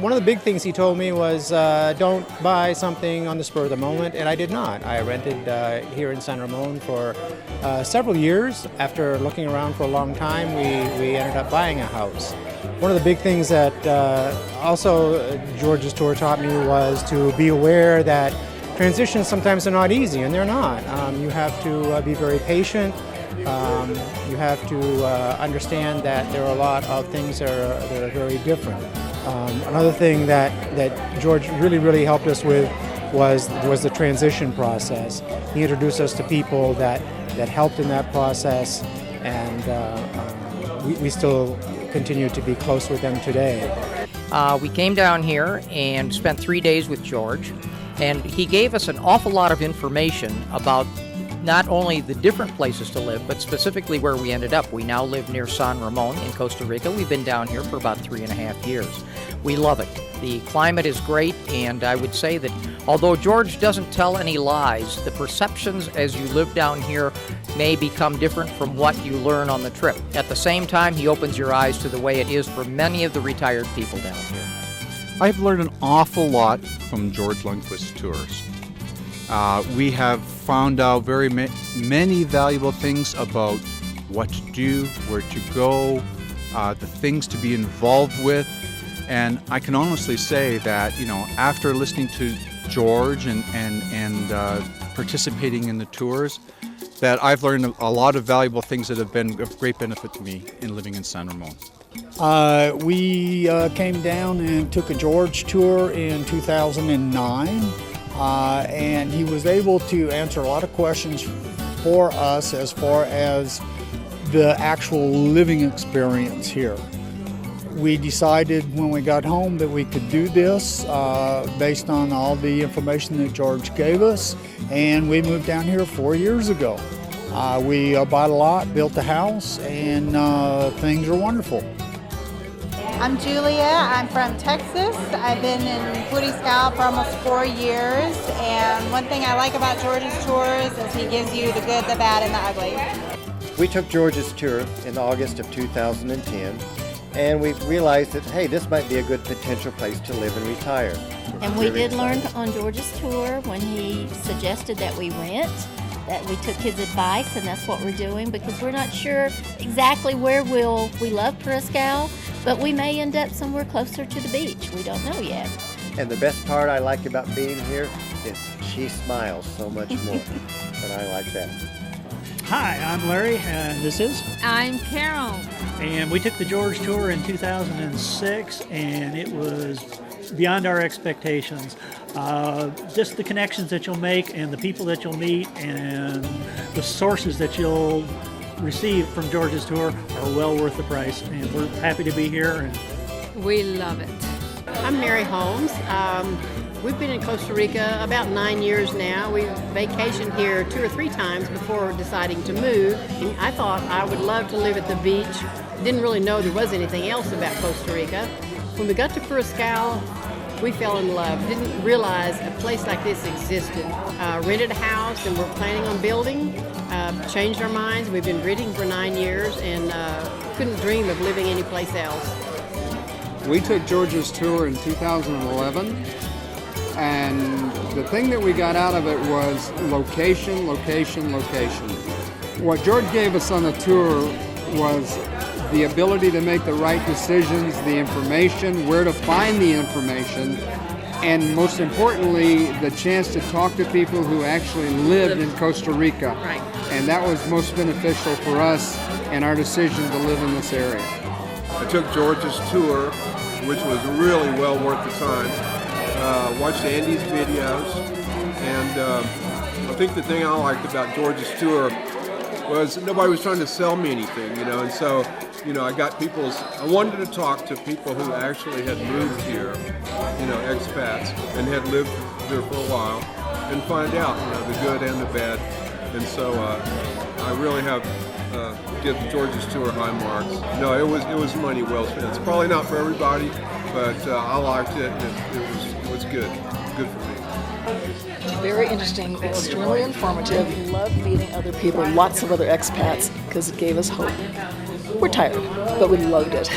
one of the big things he told me was don't buy something on the spur of the moment, and I did not. I rented here in San Ramon for several years. After looking around for a long time, we ended up buying a house. One of the big things that also George's tour taught me was to be aware that transitions sometimes are not easy, and they're not. You have to be very patient. You have to understand that there are a lot of things that are very different. Another thing that George really helped us with was the transition process. He introduced us to people that helped in that process, and we still continue to be close with them today. We came down here and spent 3 days with George, and he gave us an awful lot of information about not only the different places to live, but specifically where we ended up. We now live near San Ramon in Costa Rica. We've been down here for about 3.5 years. We love it. The climate is great, and I would say that although George doesn't tell any lies, the perceptions as you live down here may become different from what you learn on the trip. At the same time, he opens your eyes to the way it is for many of the retired people down here. I've learned an awful lot from George Lundquist's tours. We have found out very many valuable things about what to do, where to go, the things to be involved with, and I can honestly say that, after listening to George and participating in the tours, that I've learned a lot of valuable things that have been of great benefit to me in living in San Ramon. We came down and took a George tour in 2009, and he was able to answer a lot of questions for us as far as the actual living experience here. We decided when we got home that we could do this based on all the information that George gave us, and we moved down here 4 years ago. We bought a lot, built a house, and things are wonderful. I'm Julia. I'm from Texas. I've been in Footy Scout for almost 4 years, and one thing I like about George's tours is he gives you the good, the bad, and the ugly. We took George's tour in August of 2010, and we realized that, hey, this might be a good potential place to live and retire. And we did learn on George's tour when he suggested that we rent, that we took his advice, and that's what we're doing, because we're not sure exactly where we love Puriscal, but we may end up somewhere closer to the beach. We don't know yet. And the best part I like about being here is she smiles so much more, and I like that. Hi, I'm Larry, and this is? I'm Carol. And we took the George tour in 2006, and it was beyond our expectations. Just the connections that you'll make and the people that you'll meet and the sources that you'll receive from George's tour are well worth the price, and we're happy to be here. And we love it. I'm Mary Holmes. We've been in Costa Rica about 9 years now. We vacationed here 2 or 3 times before deciding to move. I thought I would love to live at the beach. Didn't really know there was anything else about Costa Rica. When we got to Puriscal, we fell in love. Didn't realize a place like this existed. Rented a house and we're planning on building. Changed our minds. We've been renting for 9 years and couldn't dream of living anyplace else. We took George's tour in 2011, and the thing that we got out of it was location, location, location. What George gave us on the tour was the ability to make the right decisions, the information, where to find the information, and most importantly, the chance to talk to people who actually lived in Costa Rica. Right. And that was most beneficial for us and our decision to live in this area. I took George's tour, which was really well worth the time. Watched Andy's videos, and I think the thing I liked about George's tour was nobody was trying to sell me anything, and so, I wanted to talk to people who actually had moved here, expats, and had lived here for a while, and find out, the good and the bad. And so I really have give George's tour high marks. No, it was money well spent. It's probably not for everybody, but I liked it. It was good for me. Very interesting, extremely informative. Loved meeting other people, lots of other expats, because it gave us hope. We're tired, but we loved it.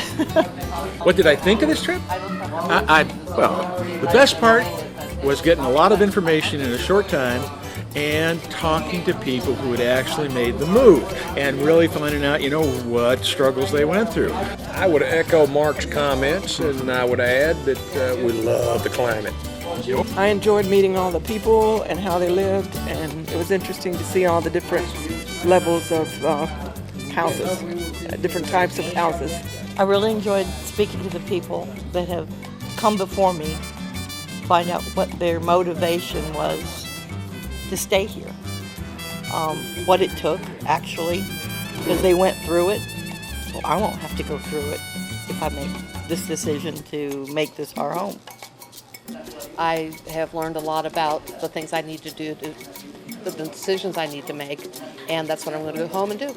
What did I think of this trip? Well, the best part was getting a lot of information in a short time and talking to people who had actually made the move and really finding out, what struggles they went through. I would echo Mark's comments, and I would add that we love the climate. I enjoyed meeting all the people and how they lived, and it was interesting to see all the different levels of houses, different types of houses. I really enjoyed speaking to the people that have come before me, find out what their motivation was to stay here, what it took actually, because they went through it. So I won't have to go through it if I make this decision to make this our home. I have learned a lot about the things I need to do, the decisions I need to make, and that's what I'm going to go home and do.